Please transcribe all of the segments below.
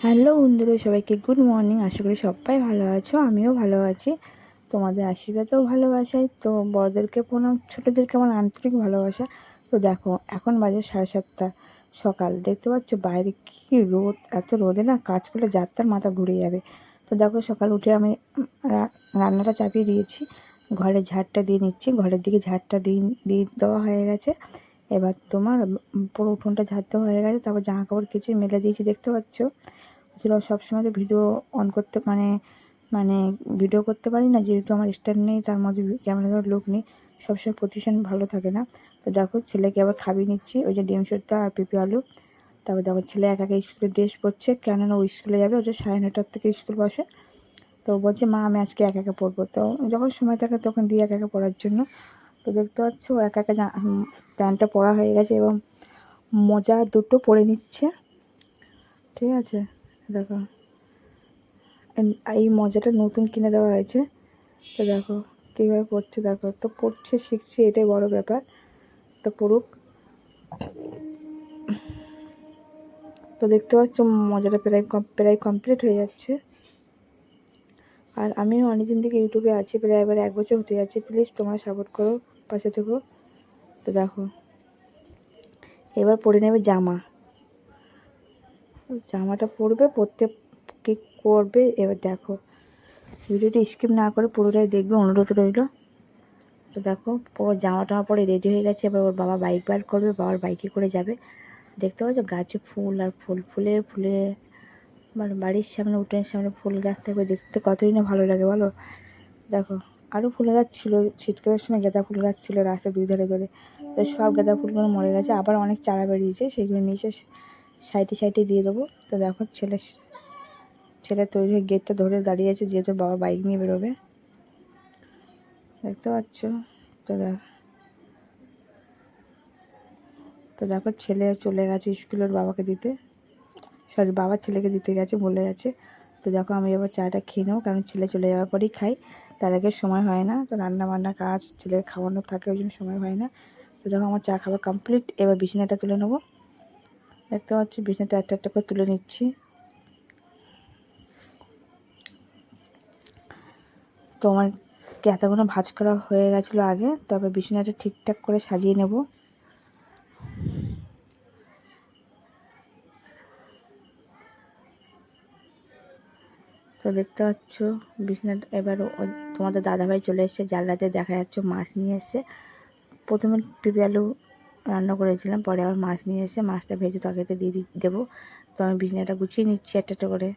Hello বন্ধুরা, সবাইকে good morning. আশা করি সবাই ভালো আছো, আমিও ভালো আছি। তোমাদের আশীর্বাদেও ভালোবাসাই তো, বড়দেরকে প্রণাম, ছোটোদেরকে আমার আন্তরিক ভালোবাসা। তো দেখো, এখন বাজে 7:30 সকাল। দেখতে পাচ্ছ বাইরে কী রোদ, এত রোদে না কাজ করলে যাত্রার মাথা ঘুরে যাবে। তো দেখো, সকাল উঠে আমি রান্নাটা চাপিয়ে দিয়েছি, ঘরে ঝাড়টা দিয়ে নিচ্ছি। ঘরের দিকে ঝাড়টা দিয়ে দেওয়া হয়ে গেছে। এবার তোমার পুরো উঠোনটা ঝাড় দেওয়া হয়ে গেছে। তারপর জামা কাপড় কিছু মেলে দিয়েছি, দেখতে পাচ্ছ। আসলে সবসময় তো ভিডিও অন করতে মানে ভিডিও করতে পারি না, যেহেতু আমার স্ট্যান্ড নেই, তার মধ্যে ক্যামেরা ধরার লোক নেই, সবসময় পজিশন ভালো থাকে না। তো দেখো, ছেলেকে আবার খাবিয়ে নিচ্ছি, ওই যে ডিম সেদ্ধ আর পেঁপে আলু। তারপর দেখো, ছেলে একা স্কুলে ড্রেস পরছে, কেননা ও স্কুলে যাবে, ওটা 9:30 থেকে স্কুল বসে। তো বলছে, মা আমি আজকে একা পরবো। তো যখন সময় থাকে তখন দিই একা পরার জন্য। তো দেখতে পাচ্ছ ও একা প্যান্টটা পরা হয়ে গেছে এবং মোজা দুটো পরে নিচ্ছে। ঠিক আছে, দেখো এই মোজাটা নতুন কিনে দেওয়া হয়েছে। তো দেখো কীভাবে পড়ছে, দেখো তো পড়ছে, শিখছে, এটাই বড় ব্যাপার। তো পড়ুক। তো দেখতে পাচ্ছ মোজাটা প্রায় কমপ্লিট হয়ে যাচ্ছে। আর আমিও অনেকদিন থেকে ইউটিউবে আছি, প্রায় এবার 1 বছর হতে যাচ্ছে। প্লিজ তোমরা সাপোর্ট করো, পাশে থেকো। তো দেখো, এবার পরে নেবে জামাটা পরবে, পরতে কী করবে এবার দেখো। ভিডিওটি স্কিপ না করে পুরোটাই দেখবে, অনুরোধ রইল। তো দেখো, পুরো জামা টামা পরে রেডি হয়ে গেছে। এবার ওর বাবা বাইক বার করবে, বাবার বাইকে করে যাবে। দেখতে পাচ্ছ গাছে ফুল আর ফুলে ফুলে, মানে বাড়ির সামনে, উঠোনের সামনে ফুল গাছ থাকবে, দেখতে কতই না ভালো লাগে বলো। দেখো, আরও ফুল গাছ ছিল, শীতকালের সময় গাঁদা ফুল গাছ ছিল রাস্তার 2 ধারে ধরে। তো সব গাঁদা ফুলগুলো মরে গেছে, আবার অনেক চারা বেরিয়েছে, সেইগুলো নিয়ে এসে সাইডে দিয়ে দেবো। তো দেখো, ছেলে তৈরি হয়ে গেটটা ধরে দাঁড়িয়ে আছে, যেহেতু বাবা বাইক নিয়ে বেরোবে। দেখতে পাচ্ছ। তো দেখো ছেলে চলে গেছে স্কুলের বাবাকে দিতে, বাবার ছেলেকে দিতে গেছে, বলে যাচ্ছে। তো দেখো, আমি এবার চাটা খেয়ে নেবো, কারণ ছেলে চলে যাওয়ার পরেই খাই, তার আগে সময় হয় না। তো রান্না বান্না কাজ, ছেলেকে খাওয়ানো থাকে, ওই জন্য সময় হয় না। তো দেখো, আমার চা খাওয়া কমপ্লিট। এবার বিছানাটা তুলে নেবো। দেখতে পাচ্ছি বিছানাটা একটা করে তুলে নিচ্ছি। তো আমার এতগুলো ভাঁজ করা হয়ে গেছিলো আগে, তবে বিছানাটা ঠিকঠাক করে সাজিয়ে নেব। তো দেখতে পাচ্ছ বিছানাটা এবার তোমাদের দাদাভাই চলে এসছে, জানলাতে দেখা যাচ্ছে মাছ নিয়ে এসছে। প্রথমে পেঁপে আলু রান্না করেছিলাম, পরে আবার মাছ নিয়ে এসে মাছটা ভেজে তরকারিতে দিয়ে দেবো। তো আমি বিছানাটা গুছিয়ে নিচ্ছি একটা করে।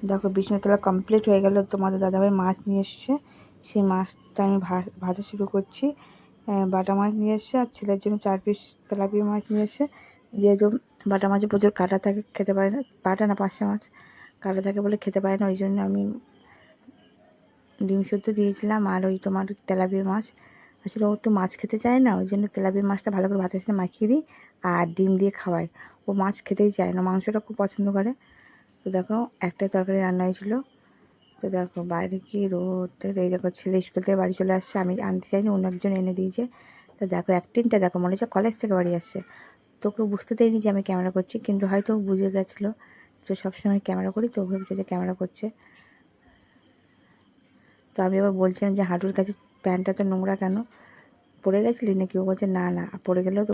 দেখো, বিছানা তোলা কমপ্লিট হয়ে গেল। তোমাদের দাদাভাই মাছ নিয়ে এসছে, সেই মাছটা আমি ভাজা শুরু করছি। বাটা মাছ নিয়ে এসছে, আর ছেলের জন্য 4 পিস তেলাপিয়া মাছ নিয়ে এসছে। যেহেতু বাটা মাছে প্রচুর কাঁটা থাকে, খেতে পারে না, বাটা না পার্শে মাছ, কাঁটা থাকে বলে খেতে পারে না, ওই জন্য আমি ডিম সেদ্ধ দিয়েছিলাম। আর ওই তোমার তেলাপিয়া মাছ, আসলে ও তো মাছ খেতে চায় না, ওই জন্য তেলাপিয়া মাছটা ভালো করে ভাতের সাথে মাখিয়ে দিই আর ডিম দিয়ে খাওয়াই। ও মাছ খেতেই চায় না, মাংসটা খুব পছন্দ করে। তো দেখো, একটাই তরকারি রান্না হয়েছিল। তো দেখো বাইরে কি রোদ, এই দেখো ছেলে স্কুল থেকে বাড়ি চলে আসছে, আমি আনতে চাইনি, অন্য একজন এনে দিয়েছে। তো দেখো অ্যাক্টিংটা দেখো, মনে হচ্ছে কলেজ থেকে বাড়ি আসছে। তোকে বুঝতে দেয়নি যে আমি ক্যামেরা করছি, কিন্তু হয়তো বুঝে গেছিলো যে সবসময় ক্যামেরা করি, তো ভেবেছে যে ক্যামেরা করছে। তো আমি আবার বলছিলাম যে হাঁটুর কাছে প্যান্টটা তো নোংরা কেন, পড়ে গেছিলি নাকি? ও বলছে না পড়ে গেলেও তো